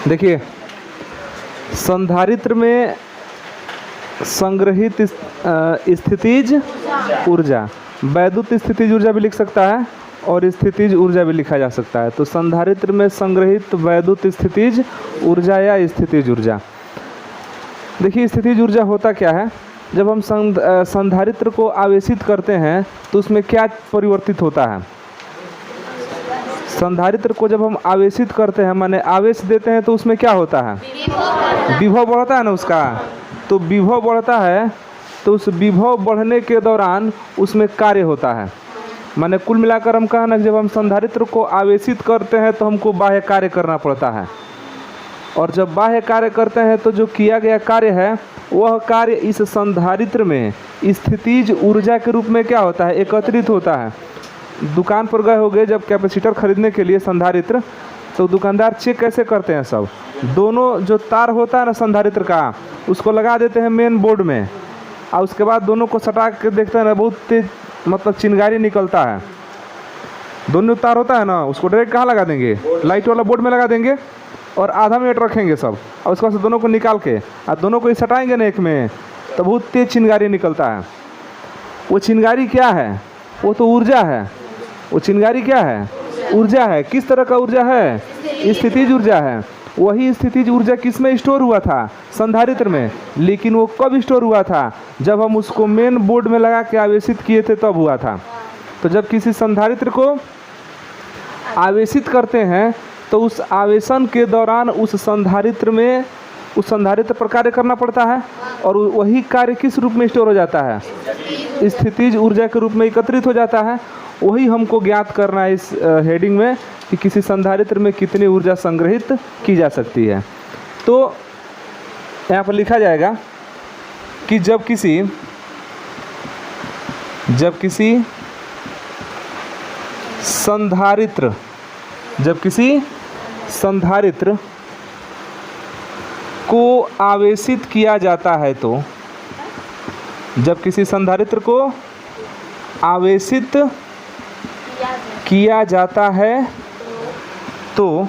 देखिए, संधारित्र में संग्रहित स्थितिज ऊर्जा, वैद्युत स्थितिज ऊर्जा भी लिख सकता है और स्थितिज ऊर्जा भी लिखा जा सकता है। तो संधारित्र में संग्रहित वैद्युत स्थितिज ऊर्जा या स्थितिज ऊर्जा। देखिए, स्थितिज ऊर्जा होता क्या है, जब हम संधारित्र को आवेशित करते हैं तो उसमें क्या परिवर्तित होता है। संधारित्र को जब हम आवेशित करते हैं, माने आवेश देते हैं, तो उसमें क्या होता है, विभव बढ़ता है ना उसका। तो विभव बढ़ता है तो उस विभव बढ़ने के दौरान उसमें कार्य होता है। माने कुल मिलाकर हम कहा ना, जब हम संधारित्र को आवेशित करते हैं तो हमको बाह्य कार्य करना पड़ता है, और जब बाह्य कार्य करते हैं तो जो किया गया कार्य है वह कार्य इस संधारित्र में स्थितिज ऊर्जा के रूप में क्या होता है, एकत्रित होता है। दुकान पर गए होंगे जब कैपेसिटर खरीदने के लिए संधारित्र, तो दुकानदार चेक कैसे करते हैं, सब दोनों जो तार होता है ना संधारित्र का, उसको लगा देते हैं मेन बोर्ड में, और उसके बाद दोनों को सटा के देखते हैं ना, बहुत तेज मतलब चिंगारी निकलता है। दोनों तार होता है ना, उसको डायरेक्ट कहाँ लगा देंगे, लाइट वाला बोर्ड में लगा देंगे और आधा मिनट रखेंगे सब, और उसके बाद दोनों को निकाल के और दोनों को सटाएंगे ना एक में, तो बहुत तेज चिंगारी निकलता है। वो चिंगारी क्या है, वो तो ऊर्जा है। वो चिंगारी क्या है, ऊर्जा है। किस तरह का ऊर्जा है, स्थितिज ऊर्जा है। वही स्थितिज ऊर्जा किस में स्टोर हुआ था, संधारित्र में। लेकिन वो कब स्टोर हुआ था, जब हम उसको मेन बोर्ड में लगा के आवेशित किए थे तब हुआ था। तो जब किसी संधारित्र को आवेशित करते हैं तो उस आवेशन के दौरान उस संधारित्र में, उस संधारित्र पर कार्य करना पड़ता है, और वही कार्य किस रूप में स्टोर हो जाता है, स्थितिज ऊर्जा के रूप में एकत्रित हो जाता है। वही हमको ज्ञात करना है इस हेडिंग में कि किसी संधारित्र में कितनी ऊर्जा संग्रहित की जा सकती है। तो यहाँ पर लिखा जाएगा कि जब किसी संधारित्र को आवेशित किया जाता है, तो जब किसी संधारित्र को आवेशित किया जाता है तो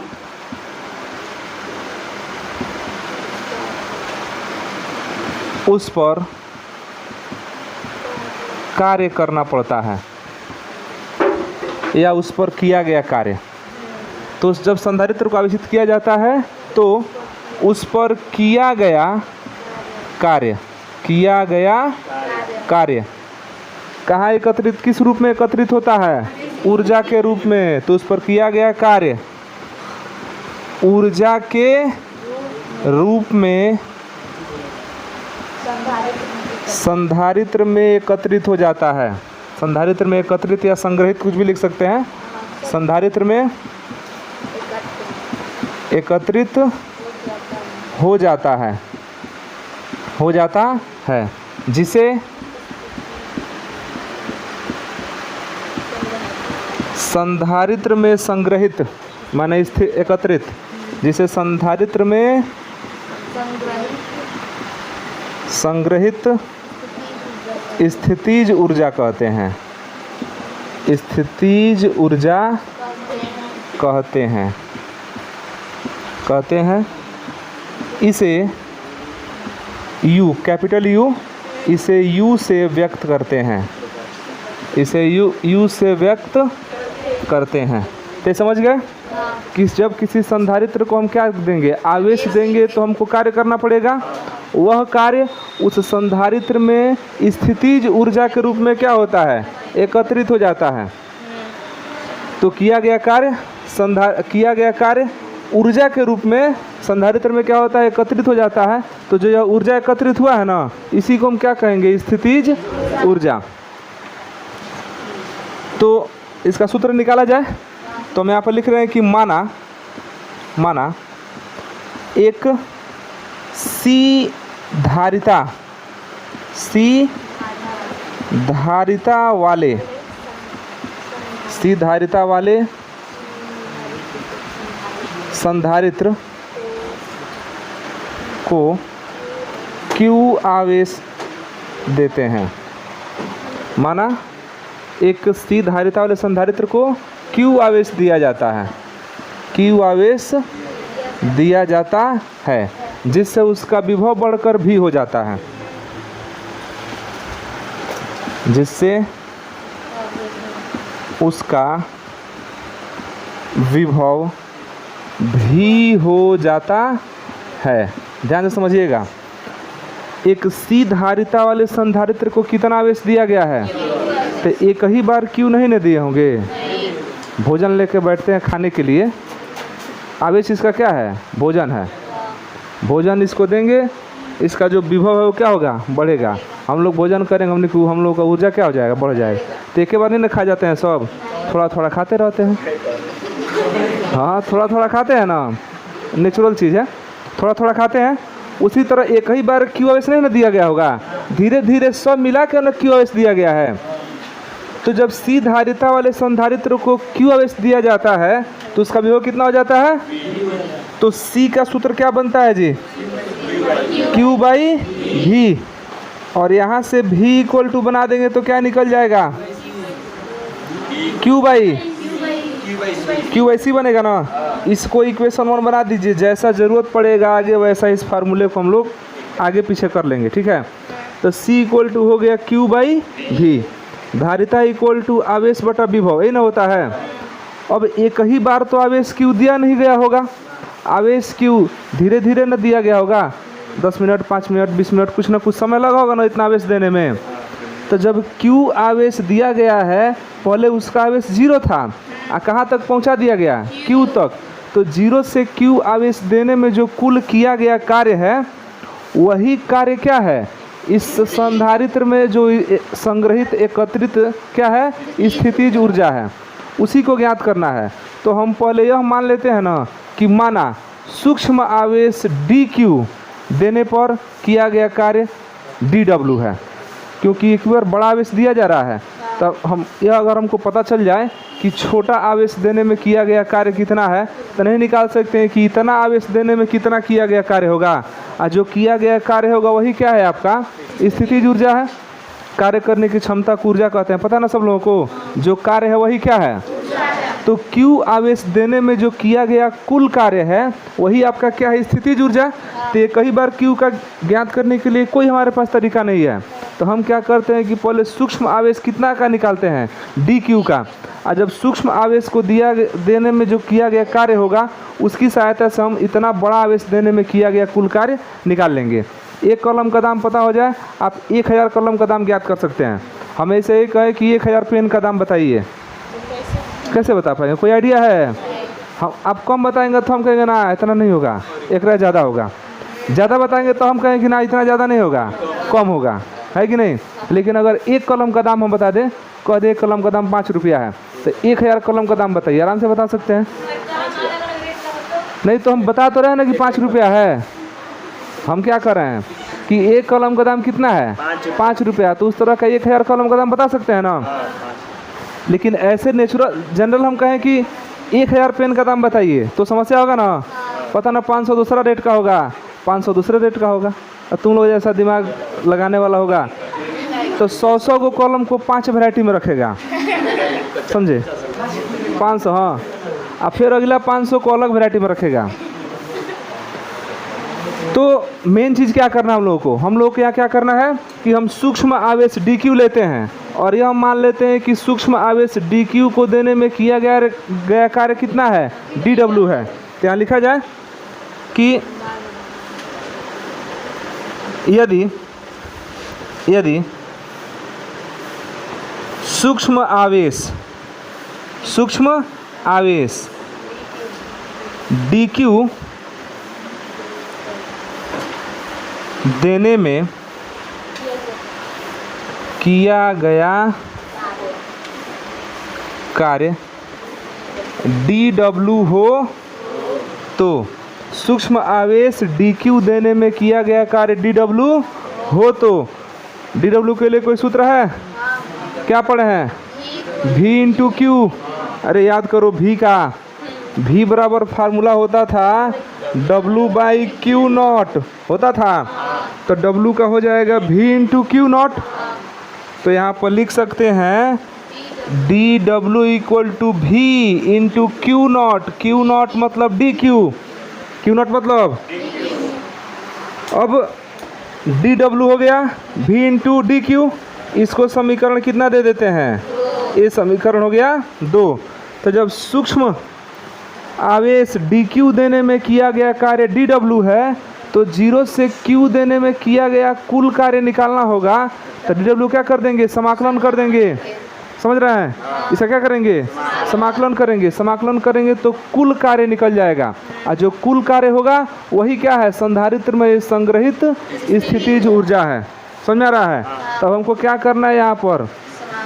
उस पर कार्य करना पड़ता है, या उस पर किया गया कार्य। तो जब संधारित्र को आवेशित किया जाता है तो उस पर किया गया कार्य कहाँ एकत्रित, किस रूप में एकत्रित होता है, ऊर्जा के रूप में। तो उस पर किया गया कार्य ऊर्जा के रूप में संधारित्र में एकत्रित हो जाता है। संधारित्र में एकत्रित या संग्रहित, कुछ भी लिख सकते हैं। संधारित्र में एकत्रित हो जाता है, जिसे संधारित्र में संग्रहित, माने एकत्रित, जिसे संधारित्र में संग्रहित स्थितिज ऊर्जा कहते हैं। स्थितिज ऊर्जा कहते हैं। इसे U, कैपिटल U, इसे U से व्यक्त करते हैं। इसे U से व्यक्त करते हैं। तो समझ गए कि जब किसी संधारित्र को हम क्या देंगे, आवेश देंगे, तो हमको कार्य करना पड़ेगा। वह कार्य उस संधारित्र में स्थितिज ऊर्जा के रूप में क्या होता है, एकत्रित हो जाता है। तो किया गया कार्य ऊर्जा के रूप में संधारित्र में क्या होता है, एकत्रित हो जाता है। तो जो यह ऊर्जा एकत्रित हुआ है ना, इसी को हम क्या कहेंगे, स्थितिज ऊर्जा। तो इसका सूत्र निकाला जाए तो हम यहाँ पर लिख रहे हैं कि माना एक सी धारिता वाले संधारित्र को Q आवेश देते हैं। माना एक सी धारिता वाले संधारित्र को Q आवेश दिया जाता है। Q आवेश दिया जाता है, जिससे उसका विभव बढ़कर भी हो जाता है, जिससे उसका विभव भी हो जाता है। ध्यान से समझिएगा, एक सी धारिता वाले संधारित्र को कितना आवेश दिया गया है? तो एक ही बार क्यों नहीं न दिए होंगे? भोजन लेके बैठते हैं खाने के लिए, आवेश इसका क्या है? भोजन है। भोजन इसको देंगे, इसका जो विभव है वो क्या होगा? बढ़ेगा। हम लोग भोजन करेंगे, हम लोग का ऊर्जा क्या हो जाएगा? बढ़ जाएगा। तो एक बार नहीं ना खा जाते हैं सब, थोड़ा थोड़ा खाते रहते हैं। हाँ, थोड़ा थोड़ा खाते हैं ना, नेचुरल चीज़ है, थोड़ा थोड़ा खाते हैं। उसी तरह एक ही बार क्यू आवेश नहीं ना दिया गया होगा, धीरे धीरे सब मिला के ना क्यू आवेश दिया गया है। तो जब सी धारिता वाले संधारित्र को क्यू आवेश दिया जाता है तो उसका विभव कितना हो जाता है? तो सी का सूत्र क्या बनता है जी? क्यू बाई भी। और यहाँ से भी इक्वल टू बना देंगे तो क्या निकल जाएगा? क्यू बाई सी बनेगा ना। इसको इक्वेशन 1 बना दीजिए, जैसा ज़रूरत पड़ेगा आगे वैसा इस फार्मूले को हम लोग आगे पीछे कर लेंगे, ठीक है। तो सी इक्वल टू हो गया क्यू बाई भी, धारिता इक्वल टू आवेश बटा विभव, यही ना होता है। अब एक ही बार तो आवेश क्यू दिया नहीं गया होगा, आवेश क्यू धीरे धीरे न दिया गया होगा, 10 मिनट 5 मिनट 20 मिनट कुछ ना कुछ समय लगा होगा ना इतना आवेश देने में। तो जब क्यू आवेश दिया गया है, पहले उसका आवेश 0 था, कहाँ तक पहुँचा दिया गया? क्यू तक। तो 0 से क्यू आवेश देने में जो कुल किया गया कार्य है, वही कार्य क्या है? इस संधारित्र में जो संग्रहित एकत्रित क्या है? स्थितिज ऊर्जा है, उसी को ज्ञात करना है। तो हम पहले यह मान लेते हैं ना कि माना सूक्ष्म आवेश डी क्यू देने पर किया गया कार्य डी डब्ल्यू है, क्योंकि एक बार बड़ा आवेश दिया जा रहा है। तब हम यह अगर हमको पता चल जाए कि छोटा आवेश देने में किया गया कार्य कितना है, तो नहीं निकाल सकते हैं कि इतना आवेश देने में कितना किया गया कार्य होगा। और जो किया गया कार्य होगा वही क्या है? आपका स्थितिज ऊर्जा है। कार्य करने की क्षमता को ऊर्जा कहते हैं, पता ना सब लोगों को। जो कार्य है वही क्या है? तो क्यू आवेश देने में जो किया गया कुल कार्य है वही आपका क्या है? स्थितिज ऊर्जा। तो कई बार क्यू का ज्ञात करने के लिए कोई हमारे पास तरीका नहीं है, तो हम क्या करते हैं कि पहले सूक्ष्म आवेश कितना का निकालते हैं? डी क्यू का। और जब सूक्ष्म आवेश को देने में जो किया गया कार्य होगा उसकी सहायता से हम इतना बड़ा आवेश देने में किया गया कुल कार्य निकाल लेंगे। एक कलम का दाम पता हो जाए, आप 1000 कलम का दाम ज्ञात कर सकते हैं। हम ऐसे ही कहें कि 1000 पेन का दाम बताइए, कैसे बता पाएंगे? कोई आइडिया है? हम आप कम बताएंगे तो हम कहेंगे ना इतना नहीं होगा, एक ज़्यादा होगा। ज़्यादा बताएंगे तो हम कहेंगे कि ना इतना ज़्यादा नहीं होगा, कम होगा, है कि नहीं? लेकिन अगर एक कलम का दाम हम बता दें, कह दे एक कलम का दाम 5 रुपया है, तो 1000 कलम का दाम बताइए, आराम से बता सकते हैं। नहीं तो हम बता तो रहे हैं ना कि 5 रुपया है। हम क्या कर रहे हैं कि एक कलम का दाम कितना है? 5 रुपया। तो उस तरह का 1000 कलम का दाम बता सकते हैं ना। लेकिन ऐसे नेचुरल जनरल हम कहें कि 1000 पेन का दाम बताइए तो समस्या होगा ना। पता ना 500 दूसरा रेट का होगा, 500 दूसरे रेट का होगा, और तुम लोग जैसा दिमाग लगाने वाला होगा तो 100 को कॉलम को 5 वैरायटी में रखेगा, समझे? 500, हाँ। और फिर अगला 500 को अलग वैरायटी में रखेगा। तो मेन चीज़ क्या करना हम लोगों को? हम लोग को यहाँ क्या करना है कि हम सूक्ष्म आवेश डी क्यू लेते हैं और यह मान लेते हैं कि सूक्ष्म आवेश डी क्यू को देने में किया गया कार्य कितना है? डी डब्ल्यू है। तो यहाँ लिखा जाए कि यदि सूक्ष्म आवेश डी क्यू देने में किया गया कार्य डी डब्ल्यू हो तो सूक्ष्म आवेश डी क्यू देने में किया गया कार्य डी डब्ल्यू हो तो डी डब्ल्यू के लिए कोई सूत्र है? क्या पढ़े हैं? भी इंटू क्यू। अरे याद करो भी का, भी बराबर फार्मूला होता था डब्लू बाई क्यू नॉट होता था। तो डब्लू का हो जाएगा भी इंटू क्यू नॉट। तो यहाँ पर लिख सकते हैं डी डब्ल्यू इक्वल टू भी into Q not. Q not मतलब डी क्यू। क्यू नॉट मतलब अब डी डब्ल्यू हो गया भी इंटू डी क्यू। इसको समीकरण कितना दे देते हैं, ये समीकरण हो गया 2। तो जब सूक्ष्म आवेश डी क्यू देने में किया गया कार्य डी डब्ल्यू है, तो 0 से क्यू देने में किया गया कुल कार्य निकालना होगा। तो डी डब्ल्यू क्या कर देंगे, समाकलन कर देंगे, समझ रहे हैं, इसका क्या करेंगे, समाकलन करेंगे। समाकलन करेंगे तो कुल कार्य निकल जाएगा, और जो कुल कार्य होगा वही क्या है, संधारित्र में संग्रहित स्थितिज ऊर्जा है। समझ में आ रहा है। तब हमको क्या करना है, यहाँ पर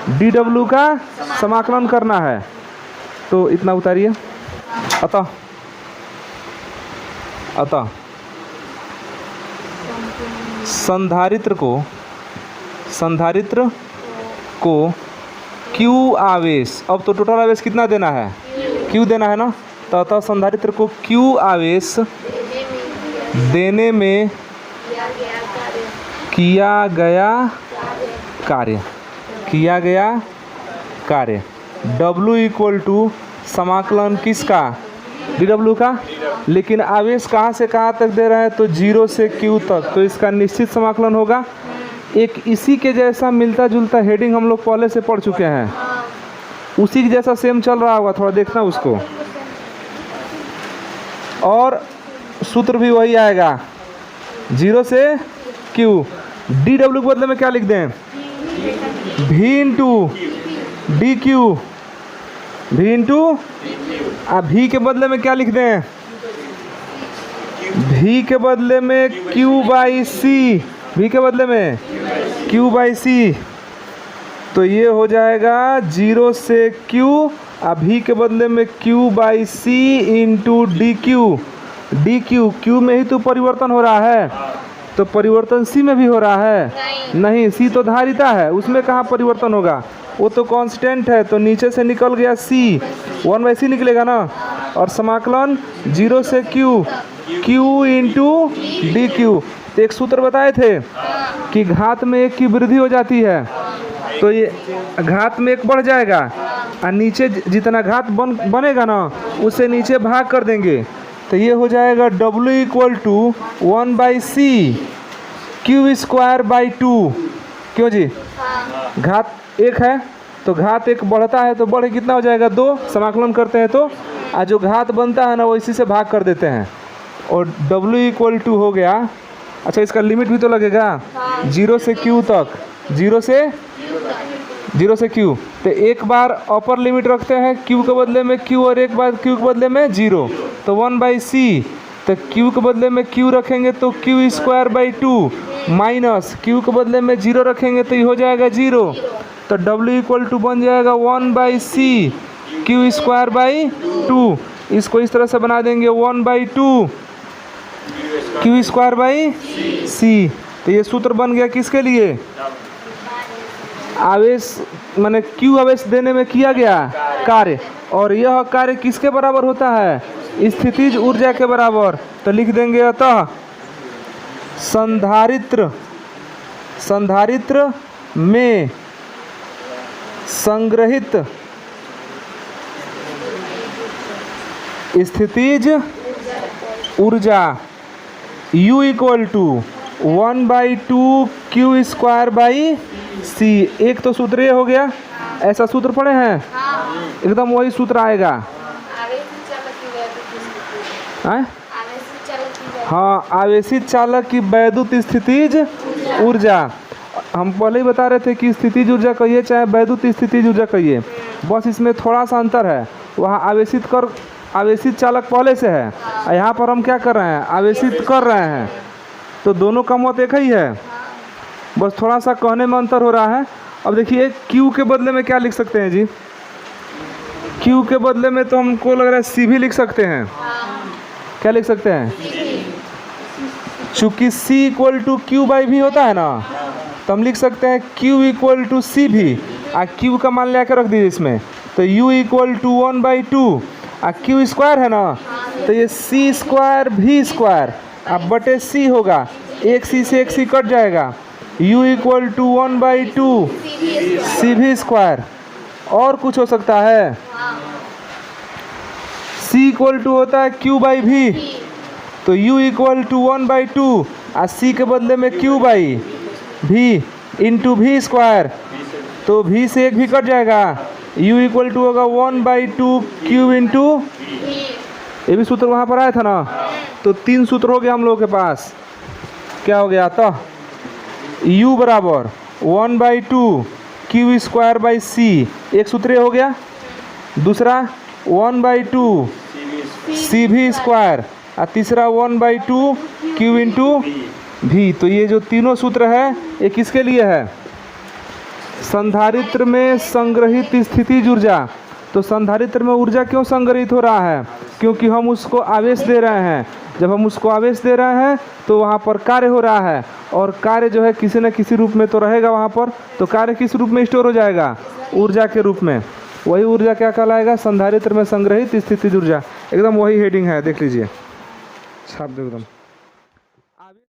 डी डब्ल्यू का समाकलन करना है। तो इतना उतारिए। अतः संधारित्र को क्यू आवेश, अब तो टोटल आवेश कितना देना है, क्यू देना है ना। तो अतः संधारित्र को क्यू आवेश देने में किया गया कार्य W इक्वल टू समाकलन किसका, डी डब्ल्यू का। लेकिन आवेश कहाँ से कहाँ तक दे रहे हैं, तो 0 से Q तक, तो इसका निश्चित समाकलन होगा। एक इसी के जैसा मिलता जुलता हेडिंग हम लोग पहले से पढ़ चुके हैं, उसी के जैसा सेम चल रहा होगा, थोड़ा देखना उसको। और सूत्र भी वही आएगा, 0 से Q। डी डब्ल्यू के बदले में क्या लिख दें, भी इंटू डी क्यू, भी इंटू, भी के बदले में क्या लिख दें, भी के बदले में क्यू बाई सी, भी के बदले में क्यू बाई सी। तो ये हो जाएगा 0 से क्यू, भी के बदले में Q by C into D Q. D Q, Q में ही तो परिवर्तन हो रहा है, तो परिवर्तन सी में भी हो रहा है, नहीं सी तो धारिता है, उसमें कहाँ परिवर्तन होगा, वो तो कांस्टेंट है। तो नीचे से निकल गया सी, 1/c निकलेगा ना। और समाकलन 0 से Q, Q into D Q. तो एक सूत्र बताए थे कि घात में 1 की वृद्धि हो जाती है, तो ये घात में 1 बढ़ जाएगा, और नीचे जितना घात बनेगा ना उसे नीचे भाग कर देंगे। तो ये हो जाएगा W equal to 1/c Q square by 2। क्यों जी, घात 1 है तो घात 1 बढ़ता है, तो बढ़े कितना हो जाएगा 2, समाकलन करते हैं तो, और जो घात बनता है ना वो इसी से भाग कर देते हैं, और W इक्वल टू हो गया। अच्छा, इसका लिमिट भी तो लगेगा 0 से Q तक, 0 से Q। तो एक बार अपर लिमिट रखते हैं Q के बदले में Q, और एक बार Q के बदले में 0, तो 1/c। तो Q के बदले में Q रखेंगे तो Q square by 2, minus Q के बदले में 0 रखेंगे तो ये हो जाएगा 0। तो W इक्वल टू बन जाएगा 1/c Q स्क्वायर बाई 2। इसको इस तरह से बना देंगे 1/2 Q स्क्वायर बाई c। तो ये सूत्र बन गया किसके लिए, आवेश माने Q आवेश देने में किया गया कार्य, और यह कार्य किसके बराबर होता है, स्थितिज ऊर्जा के बराबर। तो लिख देंगे अतः संधारित्र में संग्रहित स्थितिज ऊर्जा U equal to 1/2 Q square by C। एक तो सूत्र ये हो गया, ऐसा सूत्र पढ़े हैं, एकदम वही सूत्र आएगा। हाँ, आवेशित चालक की वैद्युत स्थितिज ऊर्जा। हम पहले ही बता रहे थे कि स्थितिज ऊर्जा कहिए चाहे वैद्युत स्थितिज ऊर्जा कहिए, बस इसमें थोड़ा सा अंतर है। वहाँ आवेशित चालक पहले से है, और यहाँ पर हम क्या कर रहे हैं, आवेशित कर रहे हैं, तो दोनों का मत एक ही है, बस थोड़ा सा कहने में अंतर हो रहा है। अब देखिए Q के बदले में क्या लिख सकते हैं जी, Q के बदले में तो हमको लग रहा है C भी लिख सकते हैं। क्या लिख सकते हैं, चूँकि C equal to Q by भी होता है ना, तो हम लिख सकते हैं Q इक्वल टू C भी, और Q का मान ले आकर रख दीजिए इसमें। तो U इक्वल टू 1/2, और Q स्क्वायर है ना, तो ये C स्क्वायर भी स्क्वायर अब बटे C होगा, एक C से एक C कट जाएगा। U इक्वल टू 1/2 C भी स्क्वायर। और कुछ हो सकता है, C इक्वल टू होता है Q बाई भी, तो U इक्वल टू 1/2 और C के बदले में Q by V into V square, तो V से एक भी कट जाएगा, U इक्वल टू होगा 1/2 Q इंटू, ये भी सूत्र वहाँ पर आया था ना। तो 3 सूत्र हो गया हम लोगों के पास। क्या हो गया? तो U बराबर 1/2 Q स्क्वायर बाई C, एक सूत्र ये हो गया। दूसरा 1/2 CV स्क्वायर और तीसरा 1/2 Q इंटू V। तो ये जो तीनों सूत्र है ये किसके लिए है? संधारित्र में संग्रहित स्थितिज ऊर्जा। तो संधारित्र में ऊर्जा क्यों संग्रहित हो रहा है? क्योंकि हम उसको आवेश दे रहे हैं। जब हम उसको आवेश दे रहे हैं तो वहाँ पर कार्य हो रहा है, और कार्य जो है किसी न किसी रूप में तो रहेगा वहाँ पर। तो कार्य किस रूप में स्टोर हो जाएगा? ऊर्जा के रूप में। वही ऊर्जा क्या कहलाएगा? संधारित्र में संग्रहित स्थितिज ऊर्जा। एकदम वही हेडिंग है, देख लीजिए, छाप दो एकदम।